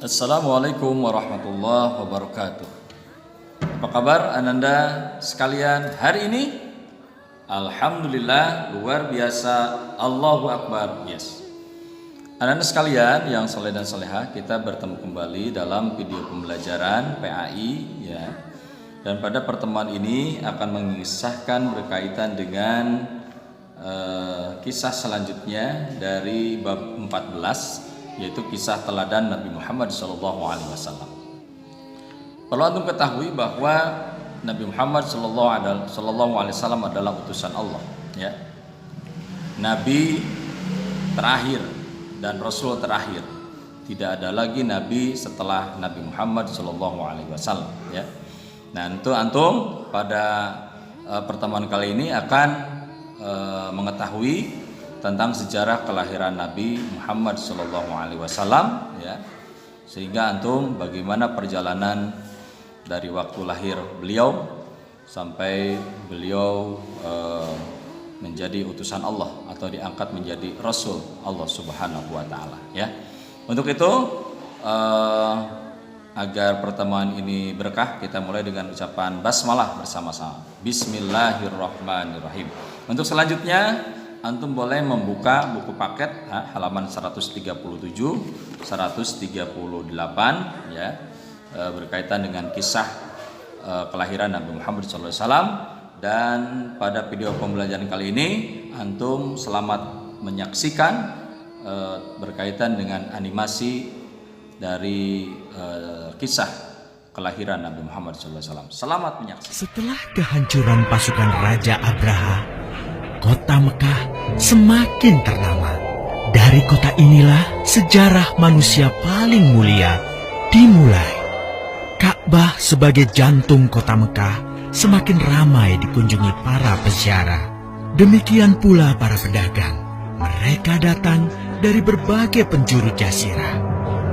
Assalamualaikum warahmatullahi wabarakatuh. Apa kabar ananda sekalian hari ini? Alhamdulillah, luar biasa, Allahu Akbar. Yes. Ananda sekalian yang soleh dan soleha, kita bertemu kembali dalam video pembelajaran PAI ya. Dan pada pertemuan ini akan mengisahkan berkaitan dengan kisah selanjutnya dari bab 14, yaitu kisah teladan Nabi Muhammad SAW. Perlu antum ketahui bahwa Nabi Muhammad SAW adalah utusan Allah, ya, Nabi terakhir dan Rasul terakhir. Tidak ada lagi Nabi setelah Nabi Muhammad SAW, ya. Nah, itu antum pada pertemuan kali ini akan mengetahui tentang sejarah kelahiran Nabi Muhammad SAW, ya, sehingga antum bagaimana perjalanan dari waktu lahir beliau sampai beliau menjadi utusan Allah atau diangkat menjadi Rasul Allah Subhanahu wa Ta'ala, ya. Untuk itu agar pertemuan ini berkah, kita mulai dengan ucapan basmalah bersama-sama. Bismillahirrahmanirrahim. Untuk selanjutnya antum boleh membuka buku paket halaman 137, 138, ya, berkaitan dengan kisah kelahiran Nabi Muhammad SAW. Dan pada video pembelajaran kali ini antum selamat menyaksikan berkaitan dengan animasi dari kisah kelahiran Nabi Muhammad SAW. Selamat menyaksikan. Setelah kehancuran pasukan Raja Abraha, kota Mekah semakin ternama. Dari kota inilah sejarah manusia paling mulia dimulai. Ka'bah sebagai jantung kota Mekah semakin ramai dikunjungi para peziarah. Demikian pula para pedagang. Mereka datang dari berbagai penjuru jazirah.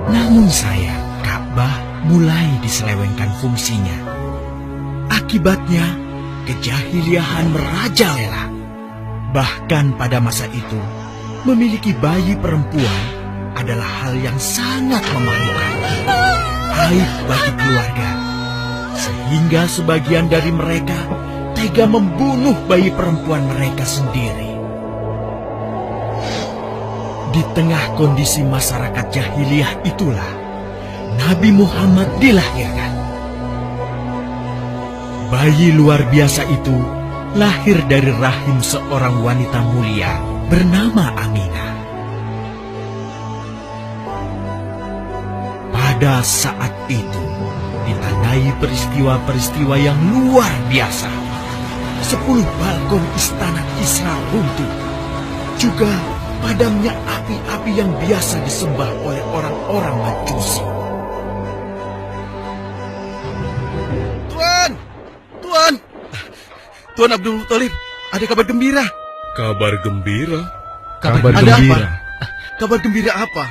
Namun sayang, Ka'bah mulai diselewengkan fungsinya. Akibatnya, kejahiliahan merajalela. Bahkan pada masa itu, memiliki bayi perempuan adalah hal yang sangat memalukan. Aib bagi keluarga. Sehingga sebagian dari mereka tega membunuh bayi perempuan mereka sendiri. Di tengah kondisi masyarakat jahiliyah itulah Nabi Muhammad dilahirkan. Bayi luar biasa itu lahir dari rahim seorang wanita mulia bernama Aminah. Pada saat itu ditandai peristiwa-peristiwa yang luar biasa. 10 balkon istana Kisra runtuh. Juga padamnya api-api yang biasa disembah oleh orang-orang Majusi. Tuan Abdul Muthalib, ada kabar gembira. Kabar gembira? Kabar gembira? Apa? Kabar gembira apa?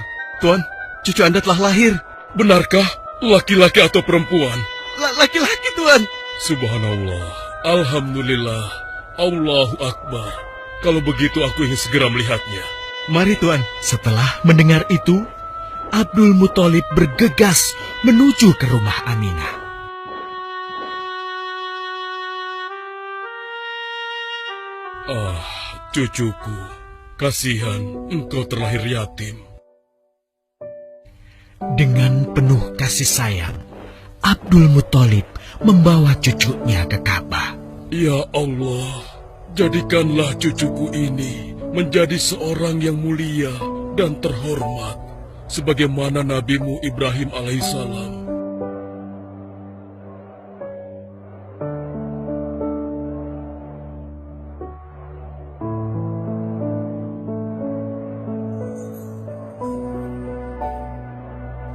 Tuan, cucu Anda telah lahir. Benarkah? Laki-laki atau perempuan? Laki-laki, Tuan. Subhanallah, Alhamdulillah, Allahu Akbar. Kalau begitu aku ingin segera melihatnya. Mari, Tuan. Setelah mendengar itu, Abdul Muthalib bergegas menuju ke rumah Aminah. Ah, cucuku, kasihan engkau terlahir yatim. Dengan penuh kasih sayang, Abdul Muthalib membawa cucunya ke Ka'bah. Ya Allah, jadikanlah cucuku ini menjadi seorang yang mulia dan terhormat, sebagaimana Nabimu Ibrahim alaihissalam.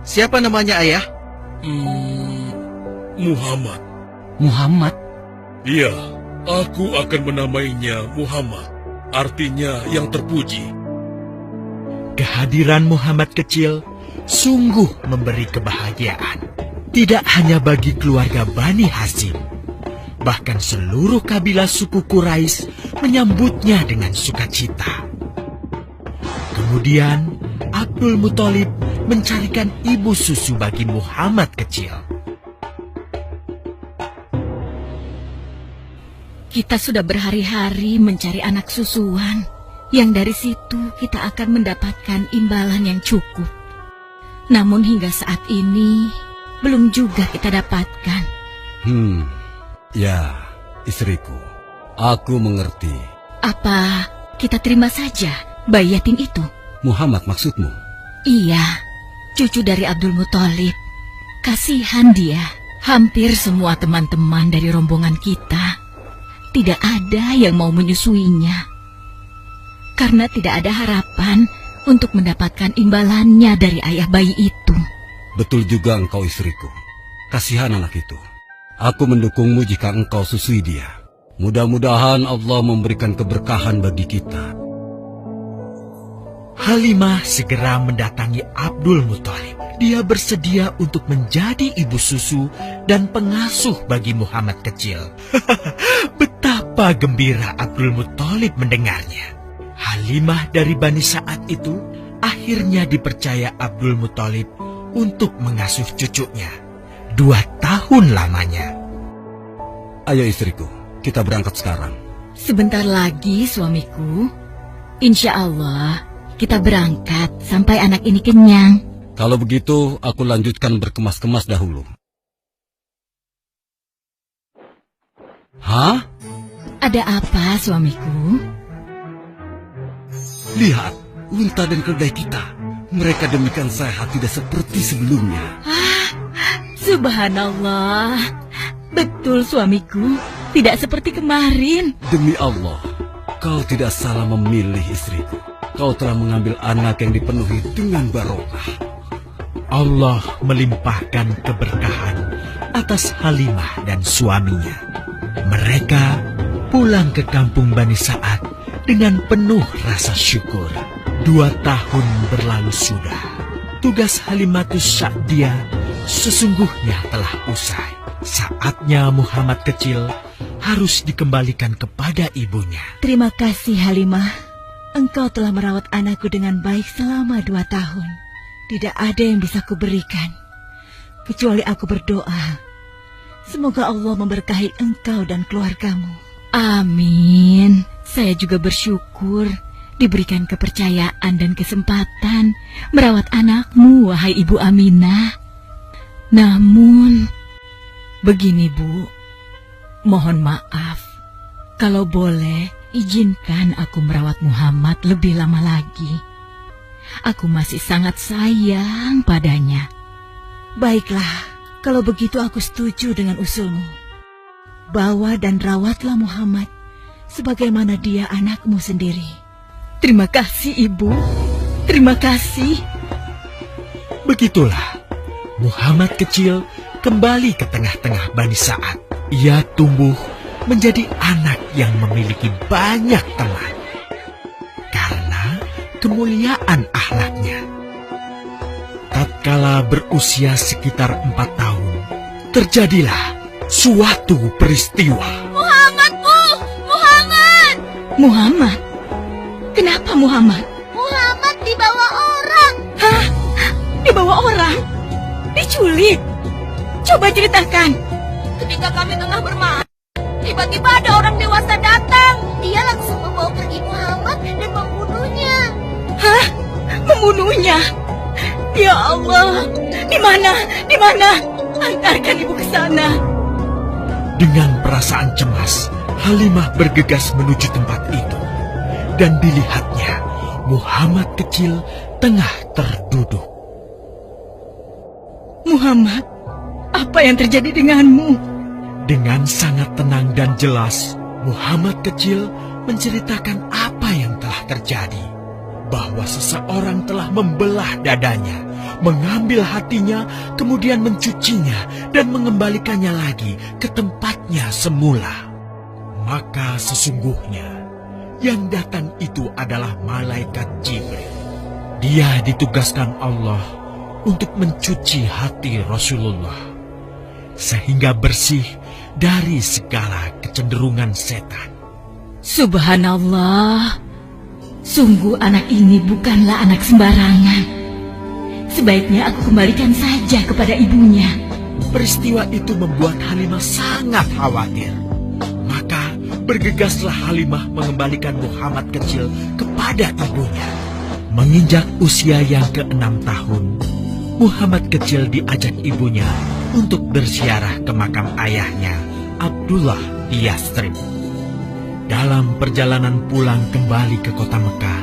Siapa namanya, Ayah? Muhammad. Muhammad? Iya, aku akan menamainya Muhammad. Artinya yang terpuji. Kehadiran Muhammad kecil sungguh memberi kebahagiaan. Tidak hanya bagi keluarga Bani Hashim, bahkan seluruh kabilah suku Quraisy menyambutnya dengan sukacita. Kemudian Abdul Muthalib mencarikan ibu susu bagi Muhammad kecil. Kita sudah berhari-hari mencari anak susuan, yang dari situ kita akan mendapatkan imbalan yang cukup. Namun hingga saat ini, belum juga kita dapatkan. Ya, istriku, aku mengerti. Apa kita terima saja bayi yatim itu? Muhammad maksudmu? Iya, cucu dari Abdul Muthalib. Kasihan dia. Hampir semua teman-teman dari rombongan kita tidak ada yang mau menyusuinya. Karena tidak ada harapan untuk mendapatkan imbalannya dari ayah bayi itu. Betul juga engkau istriku. Kasihan anak itu. Aku mendukungmu jika engkau susui dia. Mudah-mudahan Allah memberikan keberkahan bagi kita. Halimah segera mendatangi Abdul Muthalib. Dia bersedia untuk menjadi ibu susu dan pengasuh bagi Muhammad kecil. Betapa gembira Abdul Muthalib mendengarnya. Halimah dari Bani Sa'ad itu akhirnya dipercaya Abdul Muthalib untuk mengasuh cucunya 2 tahun lamanya. Ayo istriku, kita berangkat sekarang. Sebentar lagi suamiku, insya Allah kita berangkat sampai anak ini kenyang. Kalau begitu, aku lanjutkan berkemas-kemas dahulu. Hah? Ada apa suamiku? Lihat, unta dan keledai kita. Mereka demikian sehat, tidak seperti sebelumnya. Subhanallah. Betul suamiku, tidak seperti kemarin. Demi Allah, kau tidak salah memilih istriku. Kau telah mengambil anak yang dipenuhi dengan barokah. Allah melimpahkan keberkahan atas Halimah dan suaminya. Mereka pulang ke kampung Bani Sa'ad dengan penuh rasa syukur. 2 tahun berlalu sudah. Tugas Halimatus Sa'diyah sesungguhnya telah usai. Saatnya Muhammad kecil harus dikembalikan kepada ibunya. Terima kasih Halimah. Engkau telah merawat anakku dengan baik selama 2 tahun. Tidak ada yang bisa kuberikan, kecuali aku berdoa. Semoga Allah memberkahi engkau dan keluargamu. Amin. Saya juga bersyukur diberikan kepercayaan dan kesempatan merawat anakmu, wahai Ibu Aminah. Namun, begini Bu, mohon maaf. Kalau boleh, izinkan aku merawat Muhammad lebih lama lagi. Aku masih sangat sayang padanya. Baiklah, kalau begitu aku setuju dengan usulmu. Bawa dan rawatlah Muhammad sebagaimana dia anakmu sendiri. Terima kasih, Ibu. Terima kasih. Begitulah, Muhammad kecil kembali ke tengah-tengah Bani Sa'ad. Ia tumbuh menjadi anak yang memiliki banyak teman. Karena kemuliaan akhlaknya. Tatkala berusia sekitar 4 tahun, terjadilah suatu peristiwa. Muhammad, Bu! Muhammad! Muhammad? Kenapa Muhammad? Muhammad dibawa orang. Hah? Dibawa orang? Diculik? Coba ceritakan. Ketika kami tengah bermain, tiba-tiba ada orang dewasa datang. Dia langsung membawa pergi Muhammad dan membunuhnya. Hah? Membunuhnya? Ya Allah, di mana? Di mana? Antarkan ibu ke sana. Dengan perasaan cemas, Halimah bergegas menuju tempat itu. Dan dilihatnya, Muhammad kecil tengah terduduk. Muhammad, apa yang terjadi denganmu? Dengan sangat tenang dan jelas, Muhammad kecil menceritakan apa yang telah terjadi. Bahwa seseorang telah membelah dadanya, mengambil hatinya, kemudian mencucinya dan mengembalikannya lagi ke tempatnya semula. Maka sesungguhnya yang datang itu adalah malaikat Jibril. Dia ditugaskan Allah untuk mencuci hati Rasulullah sehingga bersih dari segala kecenderungan setan. Subhanallah, sungguh anak ini bukanlah anak sembarangan. Sebaiknya aku kembalikan saja kepada ibunya. Peristiwa itu membuat Halimah sangat khawatir. Maka bergegaslah Halimah mengembalikan Muhammad kecil kepada ibunya. Menginjak usia yang ke-6 tahun, Muhammad kecil diajak ibunya untuk berziarah ke makam ayahnya, Abdullah di Yathrib. Dalam perjalanan pulang kembali ke kota Mekah,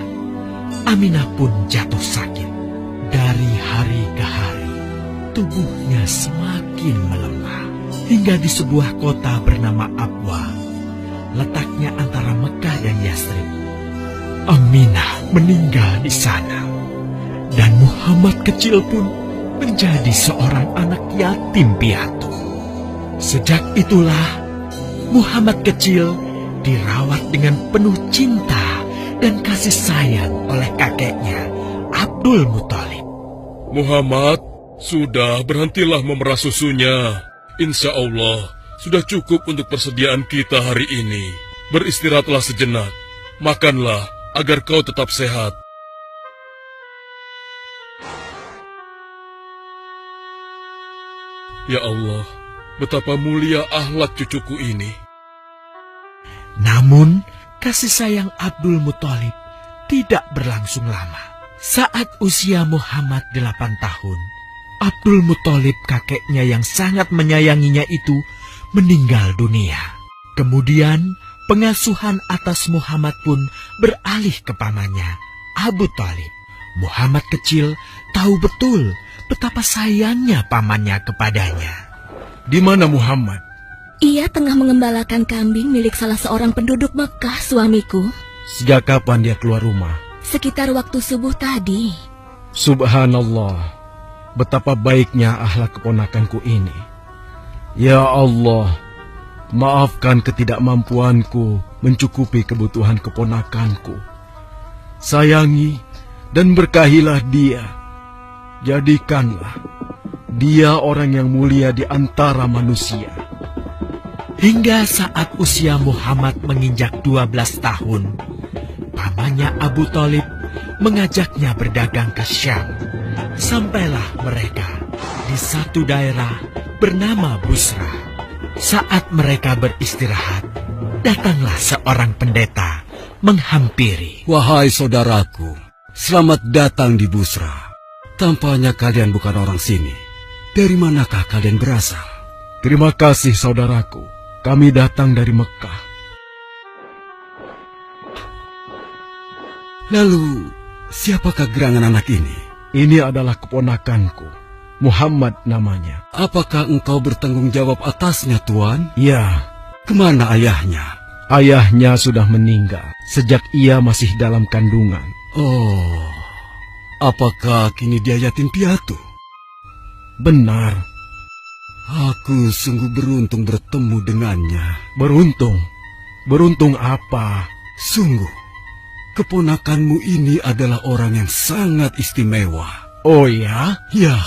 Aminah pun jatuh sakit. Dari hari ke hari, tubuhnya semakin melemah. Hingga di sebuah kota bernama Abwa, letaknya antara Mekah dan Yathrib, Aminah meninggal di sana. Dan Muhammad kecil pun menjadi seorang anak yatim piatu. Sejak itulah Muhammad kecil dirawat dengan penuh cinta dan kasih sayang oleh kakeknya, Abdul Muthalib. Muhammad, sudah berhentilah memerah susunya. Insya Allah, sudah cukup untuk persediaan kita hari ini. Beristirahatlah sejenak. Makanlah agar kau tetap sehat. Ya Allah, betapa mulia akhlak cucuku ini. Namun, kasih sayang Abdul Muthalib tidak berlangsung lama. Saat usia Muhammad 8 tahun, Abdul Muthalib, kakeknya yang sangat menyayanginya itu, meninggal dunia. Kemudian, pengasuhan atas Muhammad pun beralih ke pamannya, Abu Thalib. Muhammad kecil tahu betul betapa sayangnya pamannya kepadanya. Di mana Muhammad? Ia tengah mengembalakan kambing milik salah seorang penduduk Mekah, suamiku. Sejak kapan dia keluar rumah? Sekitar waktu subuh tadi. Subhanallah, betapa baiknya akhlak keponakanku ini. Ya Allah, maafkan ketidakmampuanku mencukupi kebutuhan keponakanku. Sayangi dan berkahilah dia. Jadikanlah dia orang yang mulia di antara manusia. Hingga saat usia Muhammad menginjak 12 tahun, pamannya Abu Thalib mengajaknya berdagang ke Syam. Sampailah mereka di satu daerah bernama Busra. Saat mereka beristirahat, datanglah seorang pendeta menghampiri. Wahai saudaraku, selamat datang di Busra. Tampaknya kalian bukan orang sini. Dari manakah kalian berasal? Terima kasih saudaraku, kami datang dari Mekah. Lalu, siapakah gerangan anak ini? Ini adalah keponakanku, Muhammad namanya. Apakah engkau bertanggung jawab atasnya, Tuan? Ya, Kemana ayahnya? ayahnya sudah meninggal sejak ia masih dalam kandungan. Oh, apakah kini dia yatim piatu? Benar, Aku sungguh beruntung bertemu dengannya. beruntung. Beruntung apa? Sungguh, keponakanmu ini adalah orang yang sangat istimewa. Oh ya? Ya,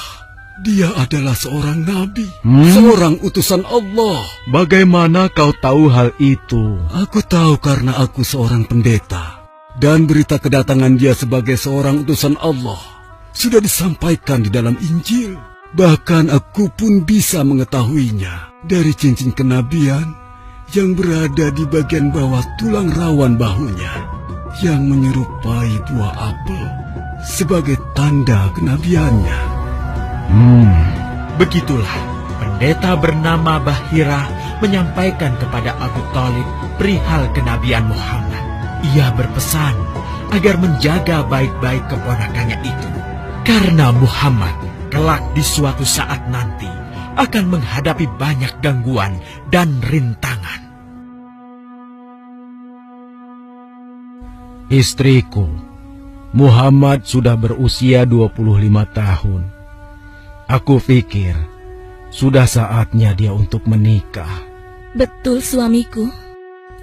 dia adalah seorang nabi, Hmm? seorang utusan Allah. Bagaimana kau tahu hal itu? Aku tahu karena aku seorang pendeta, dan berita kedatangan dia sebagai seorang utusan Allah sudah disampaikan di dalam Injil. Bahkan aku pun bisa mengetahuinya dari cincin kenabian yang berada di bagian bawah tulang rawan bahunya, yang menyerupai buah apel sebagai tanda kenabiannya. Begitulah, pendeta bernama Bahira menyampaikan kepada Abu Thalib perihal kenabian Muhammad. Ia berpesan agar menjaga baik-baik keponakannya itu, karena Muhammad kelak di suatu saat nanti akan menghadapi banyak gangguan dan rintangan. Istriku, Muhammad sudah berusia 25 tahun. Aku pikir sudah saatnya dia untuk menikah. Betul, suamiku.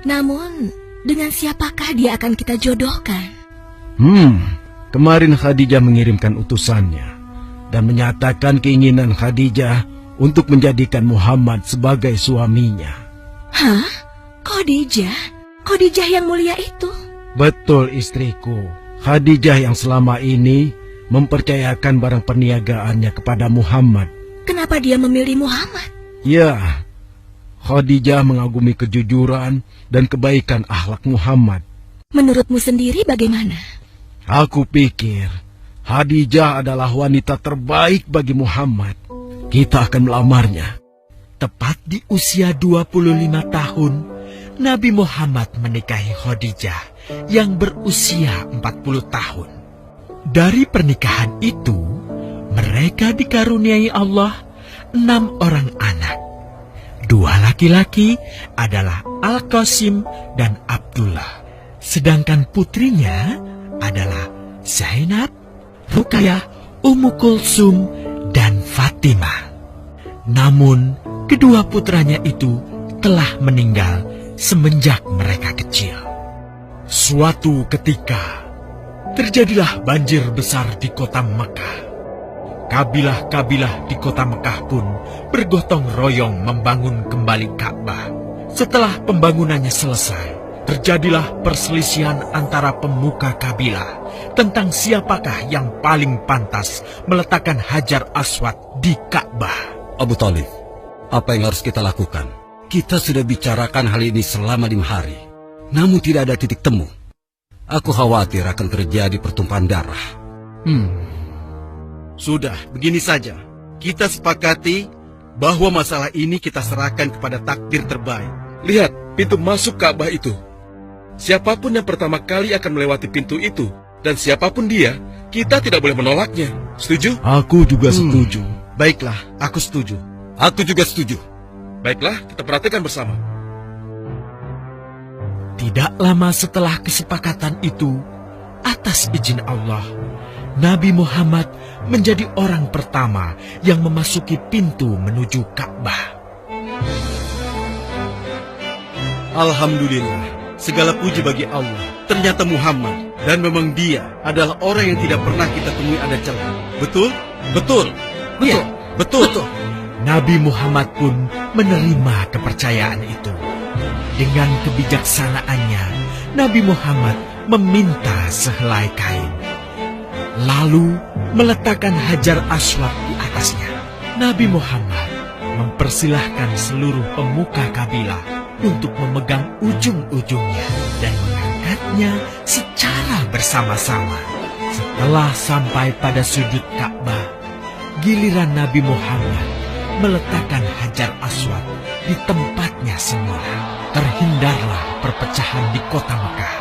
Namun, dengan siapakah dia akan kita jodohkan? Kemarin Khadijah mengirimkan utusannya dan menyatakan keinginan Khadijah untuk menjadikan Muhammad sebagai suaminya. Hah? Khadijah? Khadijah yang mulia itu. Betul, istriku. Khadijah yang selama ini mempercayakan barang perniagaannya kepada Muhammad. Kenapa dia memilih Muhammad? Ya, Khadijah mengagumi kejujuran dan kebaikan akhlak Muhammad. Menurutmu sendiri bagaimana? Aku pikir Khadijah adalah wanita terbaik bagi Muhammad. Kita akan melamarnya. Tepat di usia 25 tahun, Nabi Muhammad menikahi Khadijah yang berusia 40 tahun. Dari pernikahan itu, mereka dikaruniai Allah 6 orang anak. 2 laki-laki adalah Al-Qasim dan Abdullah. Sedangkan putrinya adalah Zainab, Ruqayyah, Ummu Kulsum, dan Fatimah. Namun, kedua putranya itu telah meninggal semenjak mereka kecil. Suatu ketika, terjadilah banjir besar di kota Mekah. Kabilah-kabilah di kota Mekah pun bergotong royong membangun kembali Ka'bah. Setelah pembangunannya selesai, terjadilah perselisihan antara pemuka kabilah tentang siapakah yang paling pantas meletakkan Hajar Aswad di Ka'bah. Abu Thalib, apa yang harus kita lakukan? Kita sudah bicarakan hal ini selama 5 hari, namun tidak ada titik temu. Aku khawatir akan terjadi pertumpahan darah. Sudah, begini saja. Kita sepakati bahwa masalah ini kita serahkan kepada takdir terbaik. Lihat pintu masuk Ka'bah itu. Siapapun yang pertama kali akan melewati pintu itu, dan siapapun dia, kita tidak boleh menolaknya. Setuju? Aku juga setuju. Baiklah, aku setuju. Aku juga setuju. Baiklah, kita perhatikan bersama. Tidak lama setelah kesepakatan itu, atas izin Allah, Nabi Muhammad menjadi orang pertama yang memasuki pintu menuju Ka'bah. Alhamdulillah, segala puji bagi Allah. Ternyata Muhammad, dan memang dia adalah orang yang tidak pernah kita temui ada celah. Betul? Betul. Iya, betul. Nabi Muhammad pun menerima kepercayaan itu. Dengan kebijaksanaannya, Nabi Muhammad meminta sehelai kain, lalu meletakkan Hajar Aswad di atasnya. Nabi Muhammad mempersilahkan seluruh pemuka kabilah untuk memegang ujung-ujungnya dan mengangkatnya secara bersama-sama. Setelah sampai pada sudut Ka'bah, giliran Nabi Muhammad meletakkan Hajar Aswad di tempatnya semula. Terhindarlah perpecahan di kota Mekah.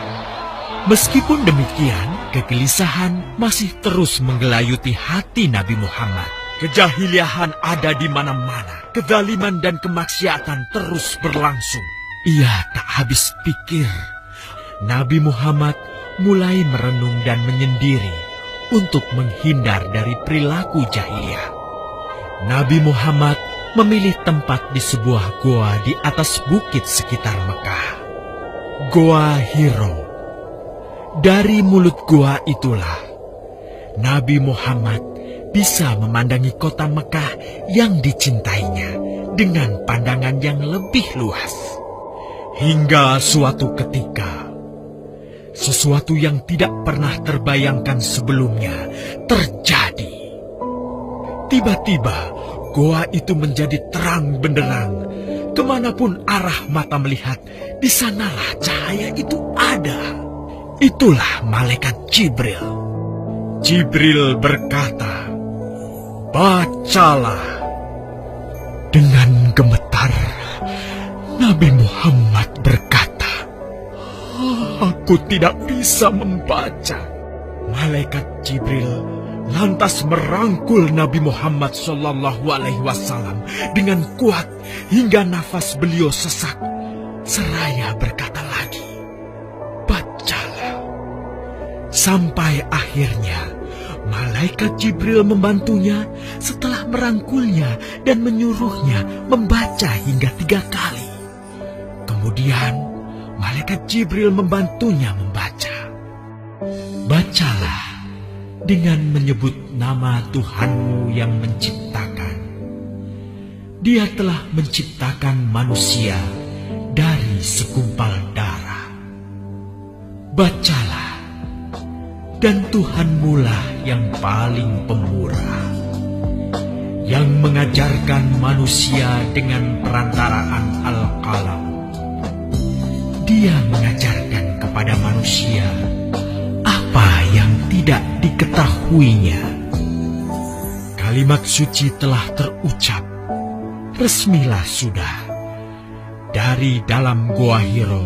Meskipun demikian, kegelisahan masih terus menggelayuti hati Nabi Muhammad. Kejahiliahan ada di mana-mana. Kezaliman dan kemaksiatan terus berlangsung. Ia tak habis pikir. Nabi Muhammad mulai merenung dan menyendiri untuk menghindar dari perilaku jahiliyah. Nabi Muhammad memilih tempat di sebuah goa di atas bukit sekitar Mekah. Goa Hiro. Dari mulut goa itulah Nabi Muhammad bisa memandangi kota Mekah yang dicintainya dengan pandangan yang lebih luas. Hingga suatu ketika, sesuatu yang tidak pernah terbayangkan sebelumnya terjadi. Tiba-tiba, goa itu menjadi terang benderang. Kemanapun arah mata melihat, di sanalah cahaya itu ada. Itulah malaikat Jibril. Jibril berkata, "Bacalah." Dengan gemetar, Nabi Muhammad berkata, "Aku tidak bisa membaca." Malaikat Jibril lantas merangkul Nabi Muhammad SAW dengan kuat hingga nafas beliau sesak. Seraya berkata lagi, "Bacalah." Sampai akhirnya malaikat Jibril membantunya setelah merangkulnya dan menyuruhnya membaca hingga 3 kali. Kemudian malaikat Jibril membantunya membaca. "Bacalah dengan menyebut nama Tuhanmu yang menciptakan. Dia telah menciptakan manusia dari segumpal darah. bacalah, dan Tuhanmulah yang paling pemurah, yang mengajarkan manusia dengan perantaraan Al-Qalam. Dia mengajarkan kepada manusia apa yang tidak diketahuinya. Kalimat suci telah terucap, resmilah sudah. Dari dalam Gua Hiro,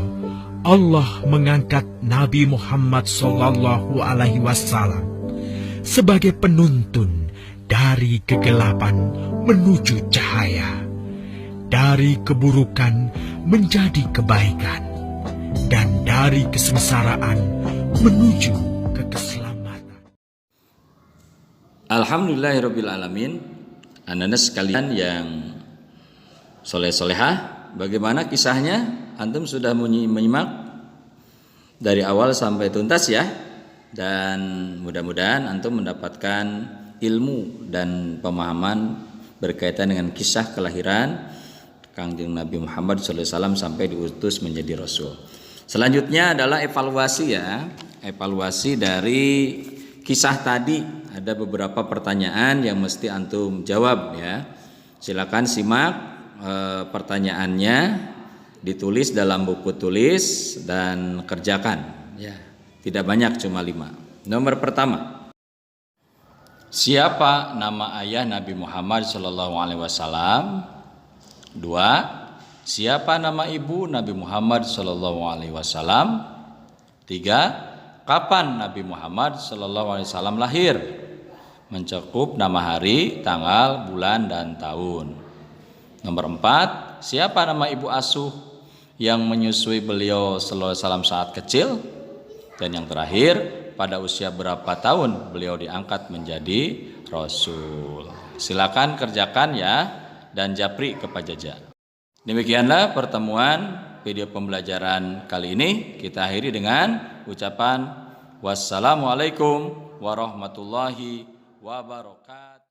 Allah mengangkat Nabi Muhammad SAW sebagai penuntun dari kegelapan menuju cahaya, dari keburukan menjadi kebaikan, dan dari kesengsaraan menuju ke keselamatan. Alhamdulillahirrabbilalamin. Anak-anak sekalian yang soleh-solehah, bagaimana kisahnya? Antum sudah menyimak dari awal sampai tuntas ya. Dan mudah-mudahan antum mendapatkan ilmu dan pemahaman berkaitan dengan kisah kelahiran Kangjeng Nabi Muhammad SAW sampai diutus menjadi Rasul. Selanjutnya adalah evaluasi ya. Evaluasi dari kisah tadi. Ada beberapa pertanyaan yang mesti antum jawab ya. Silakan simak pertanyaannya, ditulis dalam buku tulis dan kerjakan ya. Tidak banyak, cuma 5. Nomor pertama, siapa nama ayah Nabi Muhammad SAW? 2. Siapa nama ibu Nabi Muhammad SAW? 3. Kapan Nabi Muhammad SAW lahir? Mencakup nama hari, tanggal, bulan, dan tahun. Nomor 4. Siapa nama ibu asuh yang menyusui beliau SAW saat kecil? Dan yang terakhir, pada usia berapa tahun beliau diangkat menjadi Rasul? Silakan kerjakan ya, dan japri ke Pak Jaja. Demikianlah pertemuan video pembelajaran kali ini. Kita akhiri dengan ucapan wassalamualaikum warahmatullahi wabarakatuh.